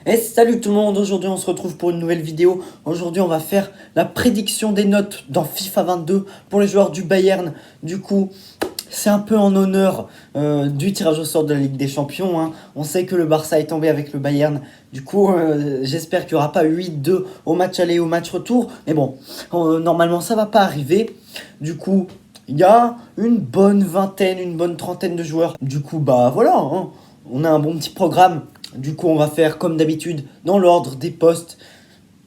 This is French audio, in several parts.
Et salut tout le monde, aujourd'hui on se retrouve pour une nouvelle vidéo. Aujourd'hui on va faire la prédiction des notes dans FIFA 22 pour les joueurs du Bayern. Du coup, c'est un peu en honneur du tirage au sort de la Ligue des Champions, hein. On sait que le Barça est tombé avec le Bayern. Du coup, j'espère qu'il n'y aura pas 8-2 au match aller et au match retour. Mais bon, normalement ça va pas arriver. Du coup, il y a une bonne vingtaine, une bonne trentaine de joueurs. Du coup, bah voilà, hein. On a un bon petit programme. Du coup, on va faire comme d'habitude dans l'ordre des postes.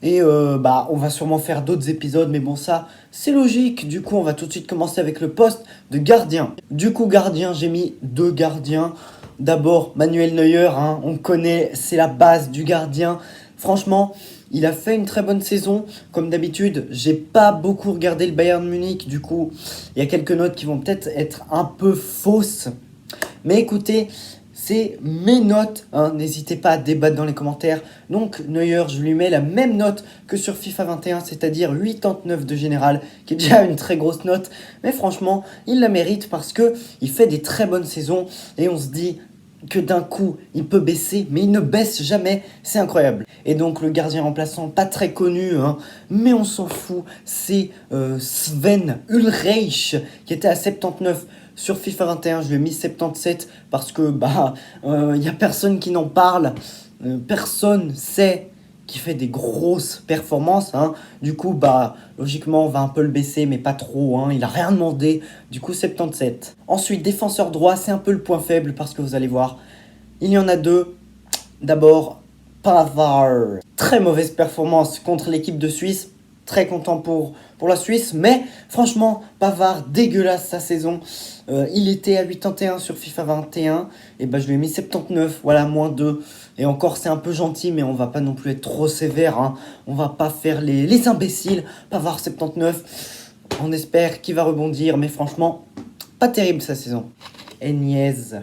Et on va sûrement faire d'autres épisodes, mais bon, ça, c'est logique. Du coup, on va tout de suite commencer avec le poste de gardien. Du coup, gardien, j'ai mis 2 gardiens. D'abord, Manuel Neuer, hein, on connaît, c'est la base du gardien. Franchement, il a fait une très bonne saison. Comme d'habitude, j'ai pas beaucoup regardé le Bayern Munich. Du coup, il y a quelques notes qui vont peut-être être un peu fausses. Mais écoutez, c'est mes notes, hein. N'hésitez pas à débattre dans les commentaires. Donc Neuer, je lui mets la même note que sur FIFA 21, c'est-à-dire 89 de général, qui est déjà une très grosse note. Mais franchement, il la mérite parce qu'il fait des très bonnes saisons et on se dit que d'un coup, il peut baisser, mais il ne baisse jamais, c'est incroyable. Et donc le gardien remplaçant, pas très connu, hein, mais on s'en fout, c'est Sven Ulreich, qui était à 79 sur FIFA 21, je lui ai mis 77 parce que y a personne qui n'en parle, personne sait qu'il fait des grosses performances, hein. Du coup, logiquement, on va un peu le baisser, mais pas trop, hein. Il a rien demandé, du coup 77. Ensuite, défenseur droit, c'est un peu le point faible parce que vous allez voir, il y en a deux. D'abord, Pavard, très mauvaise performance contre l'équipe de Suisse. Très content pour la Suisse, mais franchement, Pavard, dégueulasse sa saison. Il était à 81 sur FIFA 21, et je lui ai mis 79, voilà, moins 2. Et encore, c'est un peu gentil, mais on va pas non plus être trop sévère, hein. On va pas faire les imbéciles. Pavard 79, on espère qu'il va rebondir, mais franchement, pas terrible sa saison. Agnès.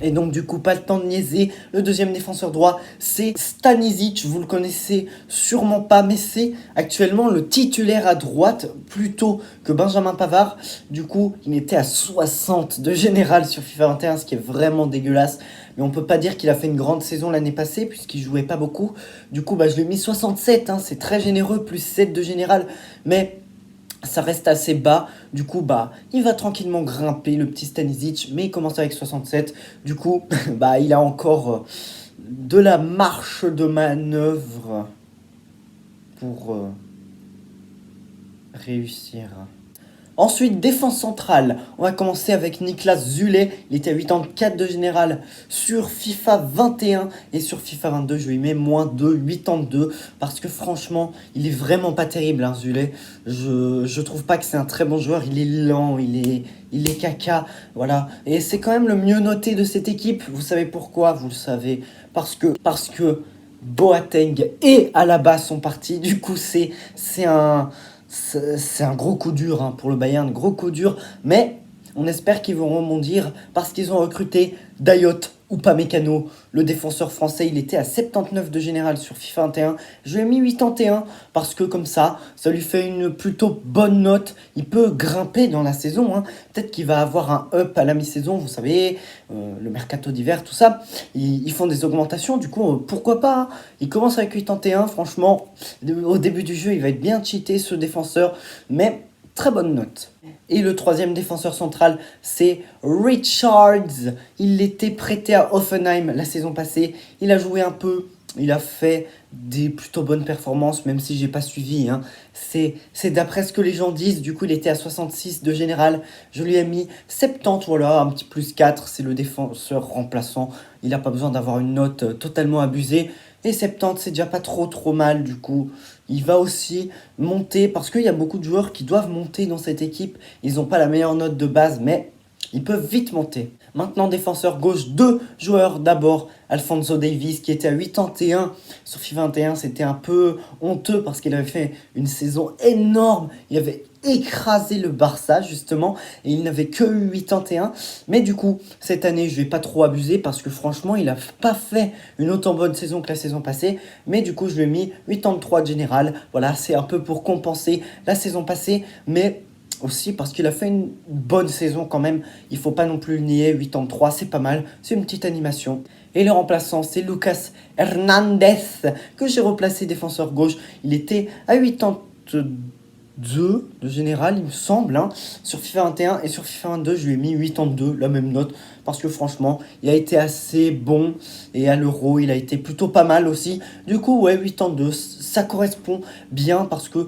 Et donc du coup, pas le temps de niaiser. Le deuxième défenseur droit, c'est Stanisic. Vous le connaissez sûrement pas, mais c'est actuellement le titulaire à droite, plutôt que Benjamin Pavard. Du coup, il était à 60 de général sur FIFA 21, ce qui est vraiment dégueulasse. Mais on peut pas dire qu'il a fait une grande saison l'année passée, puisqu'il jouait pas beaucoup. Du coup, je lui ai mis 67, hein, c'est très généreux, plus 7 de général. Mais ça reste assez bas, du coup il va tranquillement grimper le petit Stanisic, mais il commence avec 67, du coup il a encore de la marche de manœuvre pour réussir. Ensuite, défense centrale. On va commencer avec Niklas Süle. Il était à 84 de général sur FIFA 21. Et sur FIFA 22, je lui mets moins de 82. Parce que franchement, il est vraiment pas terrible, hein, Süle. Je trouve pas que c'est un très bon joueur. Il est lent, il est caca. Voilà. Et c'est quand même le mieux noté de cette équipe. Vous savez pourquoi? Vous le savez. Parce que Boateng et Alaba sont partis. Du coup, c'est un gros coup dur, hein, pour le Bayern, gros coup dur, mais on espère qu'ils vont rebondir parce qu'ils ont recruté Dayot ou Upamecano, le défenseur français. Il était à 79 de général sur FIFA 21. Je lui ai mis 81 parce que comme ça lui fait une plutôt bonne note. Il peut grimper dans la saison, hein. Peut-être qu'il va avoir un up à la mi-saison, vous savez, le mercato d'hiver, tout ça. Ils font des augmentations, du coup, pourquoi pas, hein. Il commence avec 81, franchement, au début du jeu, il va être bien cheaté, ce défenseur, mais très bonne note. Et le troisième défenseur central, c'est Richards. Il était prêté à Hoffenheim la saison passée. Il a joué un peu. Il a fait des plutôt bonnes performances, même si j'ai pas suivi, hein. C'est d'après ce que les gens disent. Du coup, il était à 66 de général. Je lui ai mis 70, voilà, un petit plus 4. C'est le défenseur remplaçant. Il n'a pas besoin d'avoir une note totalement abusée. Et 70, c'est déjà pas trop mal. Du coup, il va aussi monter parce qu'il y a beaucoup de joueurs qui doivent monter dans cette équipe. Ils n'ont pas la meilleure note de base, mais ils peuvent vite monter. Maintenant, défenseur gauche, 2 joueurs. D'abord, Alphonso Davies qui était à 81 sur FIFA 21. C'était un peu honteux parce qu'il avait fait une saison énorme. Il avait écrasé le Barça justement et il n'avait que 81. Mais du coup, cette année, je vais pas trop abuser parce que franchement, il a pas fait une autant bonne saison que la saison passée. Mais du coup, je lui ai mis 83 de général. Voilà, c'est un peu pour compenser la saison passée. Mais aussi parce qu'il a fait une bonne saison quand même. Il faut pas non plus le nier, 83, c'est pas mal. C'est une petite animation. Et le remplaçant, c'est Lucas Hernandez, que j'ai replacé défenseur gauche. Il était à 82 de général, il me semble, hein, sur FIFA 21 et sur FIFA 22, je lui ai mis 82, la même note, parce que franchement, il a été assez bon, et à l'Euro, il a été plutôt pas mal aussi. Du coup, ouais, 82, ça correspond bien, parce que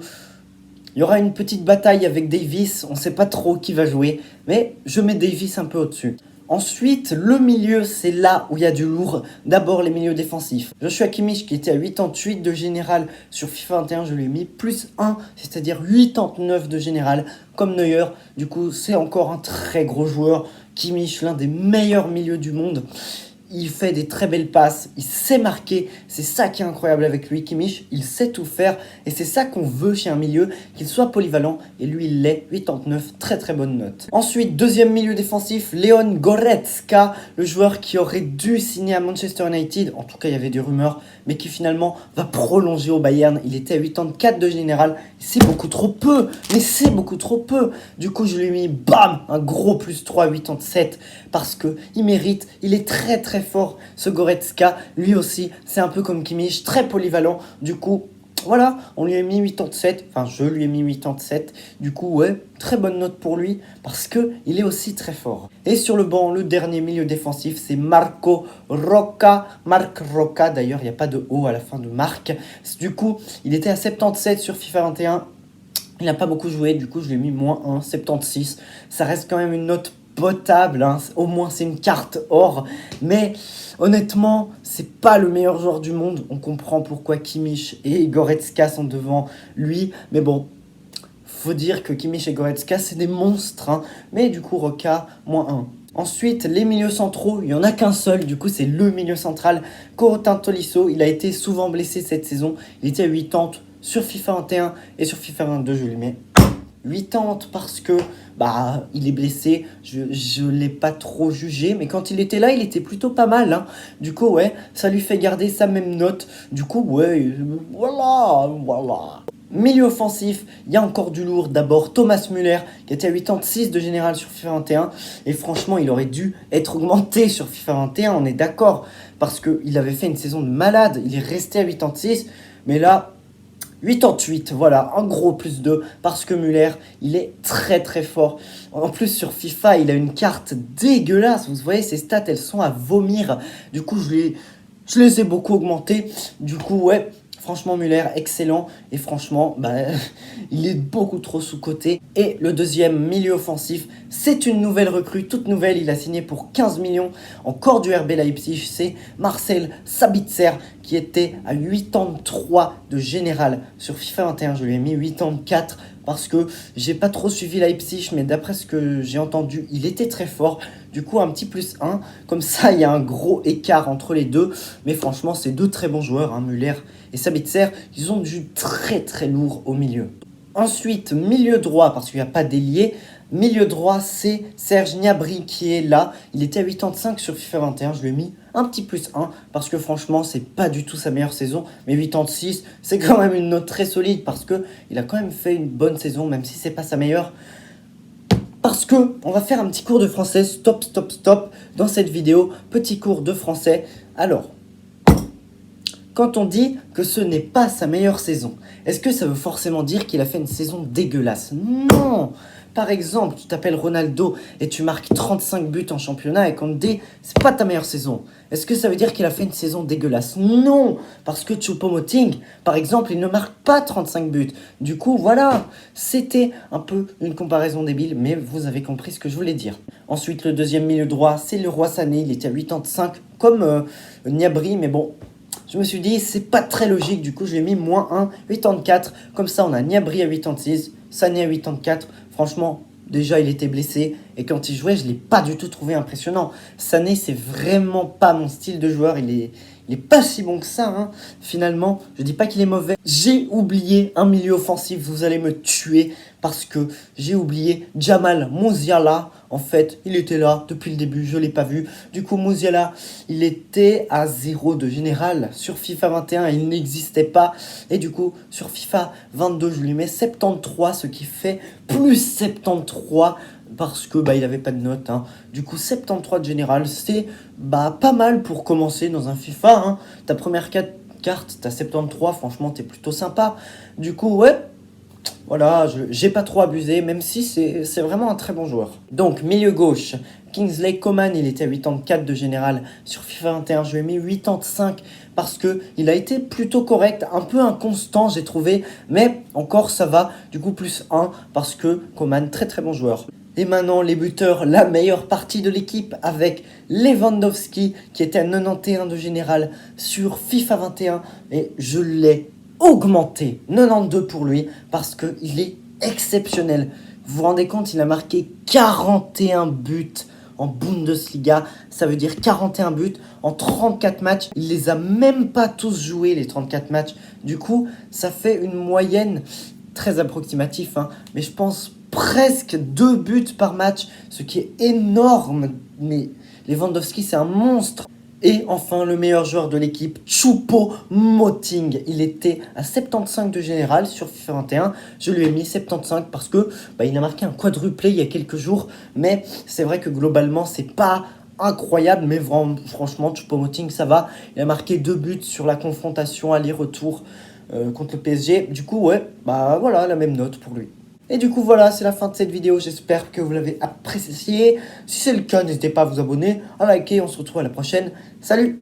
il y aura une petite bataille avec Davis, on ne sait pas trop qui va jouer, mais je mets Davis un peu au-dessus. Ensuite, le milieu, c'est là où il y a du lourd. D'abord, les milieux défensifs. Joshua Kimmich, qui était à 88 de général sur FIFA 21, je lui ai mis plus 1, c'est-à-dire 89 de général, comme Neuer. Du coup, c'est encore un très gros joueur. Kimmich, l'un des meilleurs milieux du monde. Il fait des très belles passes, il sait marquer, c'est ça qui est incroyable avec lui, Kimmich, il sait tout faire et c'est ça qu'on veut chez un milieu, qu'il soit polyvalent et lui il l'est, 89, très très bonne note. Ensuite, deuxième milieu défensif, Leon Goretzka, le joueur qui aurait dû signer à Manchester United, en tout cas il y avait des rumeurs, mais qui finalement va prolonger au Bayern, il était à 84 de général, c'est beaucoup trop peu, mais c'est beaucoup trop peu. Du coup je lui ai mis, bam, un gros plus 3, 87, parce que il mérite, il est très très fort ce Goretzka, lui aussi c'est un peu comme Kimmich, très polyvalent, du coup voilà, on lui a mis 87, enfin je lui ai mis 87, du coup ouais, très bonne note pour lui, parce que il est aussi très fort. Et sur le banc, le dernier milieu défensif, c'est Marco Rocca, Marc Rocca, d'ailleurs il n'y a pas de O à la fin de Marc, du coup il était à 77 sur FIFA 21, il n'a pas beaucoup joué, du coup je lui ai mis moins 1, 76, ça reste quand même une note potable, hein. Au moins c'est une carte or, mais honnêtement c'est pas le meilleur joueur du monde, on comprend pourquoi Kimmich et Goretzka sont devant lui, mais bon, faut dire que Kimmich et Goretzka c'est des monstres, hein. Mais du coup Roca, moins 1. Ensuite, les milieux centraux, il n'y en a qu'un seul, du coup c'est le milieu central, Corentin Tolisso, il a été souvent blessé cette saison, il était à 80 sur FIFA 21 et sur FIFA 22 je lui mets 80 parce que il est blessé, je l'ai pas trop jugé, mais quand il était là, il était plutôt pas mal, hein. Du coup, ouais, ça lui fait garder sa même note. Du coup, ouais, voilà. Milieu offensif, il y a encore du lourd. D'abord, Thomas Müller, qui était à 86 de général sur FIFA 21. Et franchement, il aurait dû être augmenté sur FIFA 21, on est d'accord. Parce qu'il avait fait une saison de malade, il est resté à 86. Mais là, 88, voilà, un gros plus 2, parce que Müller, il est très très fort. En plus, sur FIFA, il a une carte dégueulasse. Vous voyez, ses stats, elles sont à vomir. Du coup, je les ai beaucoup augmentés. Du coup, ouais, franchement, Müller, excellent. Et franchement, il est beaucoup trop sous-coté. Et le deuxième milieu offensif, c'est une nouvelle recrue, toute nouvelle. Il a signé pour 15 millions, encore du RB Leipzig. C'est Marcel Sabitzer, qui était à 83 de général. Sur FIFA 21, je lui ai mis 84 parce que j'ai pas trop suivi Leipzig, mais d'après ce que j'ai entendu, il était très fort. Du coup, un petit plus 1. Comme ça, il y a un gros écart entre les deux. Mais franchement, c'est deux très bons joueurs, hein, Müller et Sabitzer. Ils ont du très très lourd au milieu. Ensuite, milieu droit, parce qu'il n'y a pas d'ailier. Milieu droit, c'est Serge Gnabry qui est là. Il était à 85 sur FIFA 21. Je lui ai mis un petit plus 1 parce que franchement, c'est pas du tout sa meilleure saison. Mais 86, c'est quand même une note très solide parce qu'il a quand même fait une bonne saison, même si c'est pas sa meilleure. Parce que on va faire un petit cours de français. Stop, stop, stop. Dans cette vidéo, petit cours de français. Alors, quand on dit que ce n'est pas sa meilleure saison, est-ce que ça veut forcément dire qu'il a fait une saison dégueulasse? Non. Par exemple, tu t'appelles Ronaldo et tu marques 35 buts en championnat et qu'on te dit c'est pas ta meilleure saison. Est-ce que ça veut dire qu'il a fait une saison dégueulasse? Non. Parce que Choupo-Moting, par exemple, il ne marque pas 35 buts. Du coup, voilà, c'était un peu une comparaison débile, mais vous avez compris ce que je voulais dire. Ensuite, le deuxième milieu droit, c'est Leroy Sané. Il était à 85 comme Gnabry, mais bon, je me suis dit, c'est pas très logique, du coup je lui ai mis moins 1, 84. Comme ça, on a Gnabry à 86, Sané à 84. Franchement, déjà il était blessé et quand il jouait, je ne l'ai pas du tout trouvé impressionnant. Sané, c'est vraiment pas mon style de joueur, il il est pas si bon que ça, hein. Finalement, je dis pas qu'il est mauvais. J'ai oublié un milieu offensif, vous allez me tuer parce que j'ai oublié Jamal Musiala. En fait, il était là depuis le début, je l'ai pas vu. Du coup, Musiala, il était à 0 de général. Sur FIFA 21, il n'existait pas. Et du coup, sur FIFA 22, je lui mets 73, ce qui fait plus 73 parce que il avait pas de note, hein. Du coup 73 de général, c'est pas mal pour commencer dans un FIFA, hein. Ta première carte, t'as 73, franchement t'es plutôt sympa. Du coup ouais, voilà, j'ai pas trop abusé, même si c'est vraiment un très bon joueur. Donc milieu gauche, Kingsley Coman, il était à 84 de général. Sur FIFA 21, je lui ai mis 85 parce que il a été plutôt correct, un peu inconstant j'ai trouvé, mais encore ça va. Du coup plus 1 parce que Coman, très très bon joueur. Et maintenant, les buteurs, la meilleure partie de l'équipe avec Lewandowski qui était à 91 de général sur FIFA 21 et je l'ai augmenté, 92 pour lui, parce qu'il est exceptionnel. Vous vous rendez compte, il a marqué 41 buts en Bundesliga, ça veut dire 41 buts en 34 matchs. Il les a même pas tous joués, les 34 matchs. Du coup, ça fait une moyenne très approximative, hein, mais je pense presque 2 buts par match, ce qui est énorme. Mais Lewandowski, c'est un monstre. Et enfin, le meilleur joueur de l'équipe, Choupo-Moting. Il était à 75 de général sur FIFA 21. Je lui ai mis 75 parce que il a marqué un quadruplé il y a quelques jours. Mais c'est vrai que globalement, c'est pas incroyable. Mais franchement, Choupo-Moting, ça va. Il a marqué 2 buts sur la confrontation aller-retour contre le PSG. Du coup, ouais, voilà, la même note pour lui. Et du coup voilà, c'est la fin de cette vidéo, j'espère que vous l'avez appréciée. Si c'est le cas, n'hésitez pas à vous abonner, à liker, on se retrouve à la prochaine. Salut!